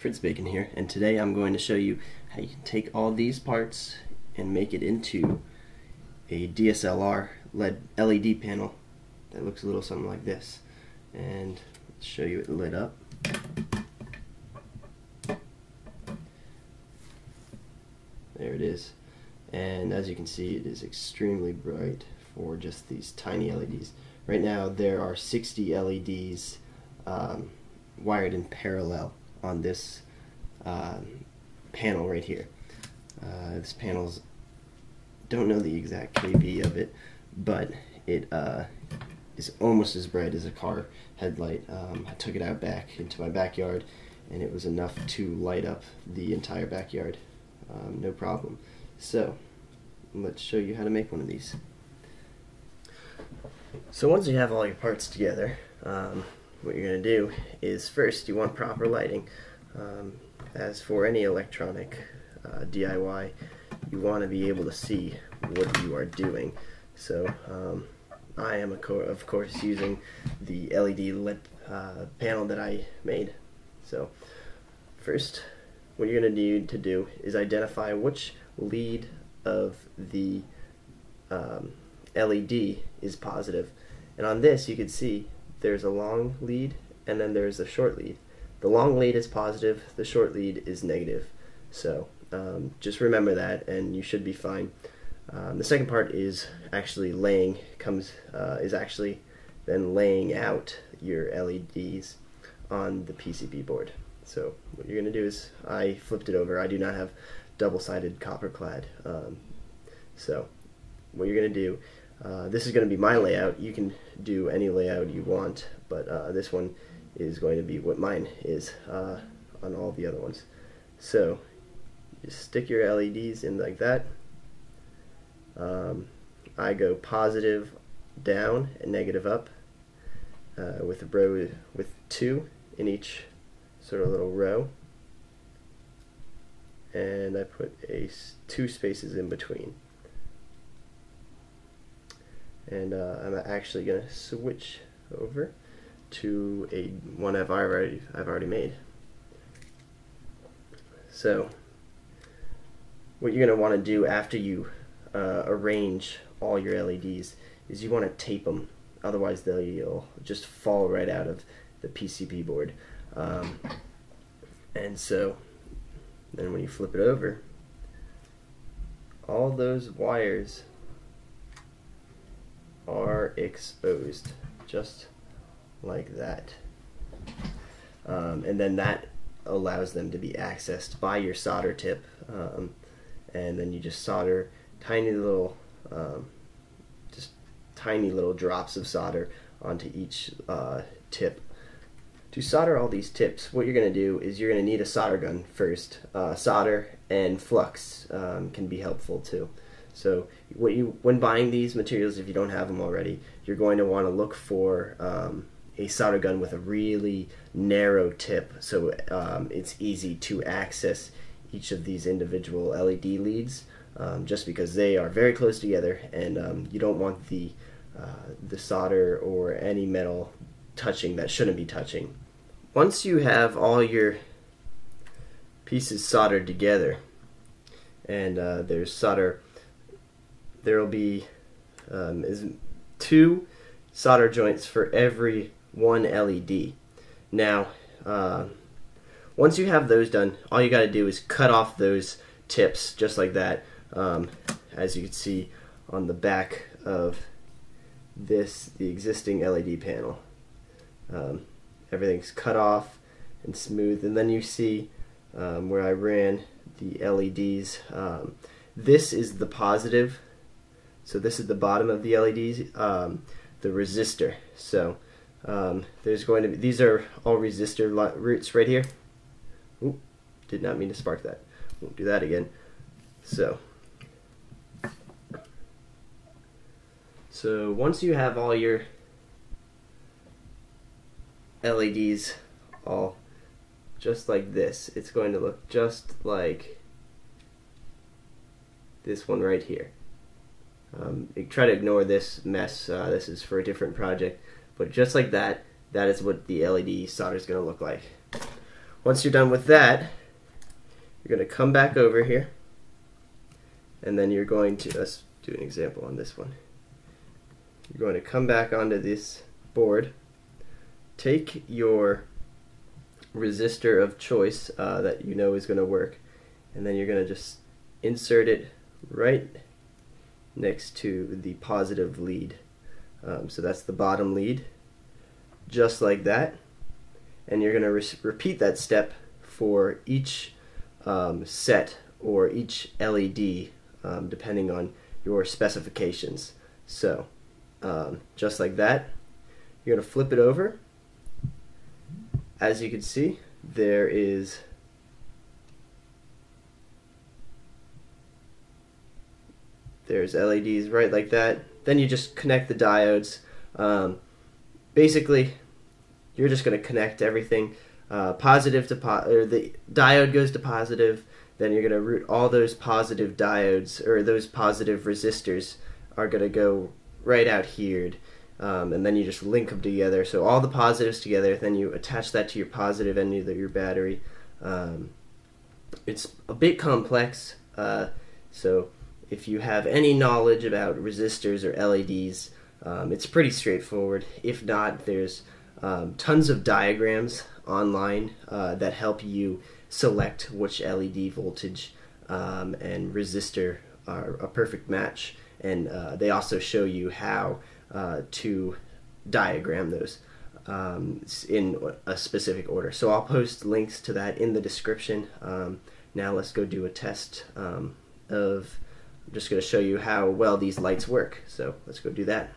Fritz Bacon here, and today I'm going to show you how you can take all these parts and make it into a DSLR LED panel that looks a little something like this. And let's show you it lit up. There it is. And as you can see, it is extremely bright for just these tiny LEDs. Right now there are 60 LEDs wired in parallel on this panel right here. This panel's, don't know the exact kV of it, but it is almost as bright as a car headlight. I took it out back into my backyard and it was enough to light up the entire backyard, no problem. So let's show you how to make one of these. So once you have all your parts together, what you're going to do is first you want proper lighting. As for any electronic DIY, you want to be able to see what you are doing. So I am of course using the LED lit panel that I made. So first what you're going to need to do is identify which lead of the LED is positive. And on this you can see there's a long lead and then there's a short lead. The long lead is positive, the short lead is negative. So just remember that and you should be fine. The second part is actually then laying out your LEDs on the PCB board. So what you're going to do is, I flipped it over. I do not have double-sided copper clad. So what you're going to do, this is going to be my layout. You can do any layout you want, but this one is going to be what mine is on all the other ones. So just stick your LEDs in like that. I go positive down and negative up with a row with 2 in each sort of little row, and I put 2 spaces in between. And I'm actually going to switch over to one I've already made. So what you're going to want to do after you arrange all your LEDs is you want to tape them, otherwise they'll just fall right out of the PCB board. And so then when you flip it over, all those wires are exposed just like that, and then that allows them to be accessed by your solder tip, and then you just solder tiny little drops of solder onto each tip. To solder all these tips, what you're going to do is you're going to need a solder gun first. Solder and flux can be helpful too. So when buying these materials, if you don't have them already, you're going to want to look for a solder gun with a really narrow tip, so it's easy to access each of these individual LED leads, just because they are very close together, and you don't want the solder or any metal touching that shouldn't be touching. Once you have all your pieces soldered together, and there's solder, there will be 2 solder joints for every 1 LED. Now once you have those done, all you got to do is cut off those tips just like that. As you can see on the back of the existing LED panel, everything's cut off and smooth, and then you see where I ran the LEDs. This is the positive, so this is the bottom of the LEDs, the resistor. So there's going to be, these are all resistor roots right here. Oop, did not mean to spark that. Won't do that again. So once you have all your LEDs all just like this, it's going to look just like this one right here. Try to ignore this mess, this is for a different project, but just like that, that is what the LED solder is going to look like. Once you're done with that, you're going to come back over here, and then you're going to, let's do an example on this one. You're going to come back onto this board, take your resistor of choice that you know is going to work, and then you're going to just insert it right next to the positive lead. So that's the bottom lead, just like that. And you're going to repeat that step for each set or each LED, depending on your specifications. So just like that, you're going to flip it over. As you can see, there's LEDs right like that. Then you just connect the diodes. Basically, you're just going to connect everything positive to or the diode goes to positive. Then you're going to route all those positive diodes, or those positive resistors are going to go right out here. And then you just link them together. So all the positives together, then you attach that to your positive end of your battery. It's a bit complex, so if you have any knowledge about resistors or LEDs, it's pretty straightforward. If not, there's tons of diagrams online that help you select which LED voltage and resistor are a perfect match, and they also show you how to diagram those in a specific order. So I'll post links to that in the description. Now let's go do a test of, I'm just going to show you how well these lights work. So let's go do that.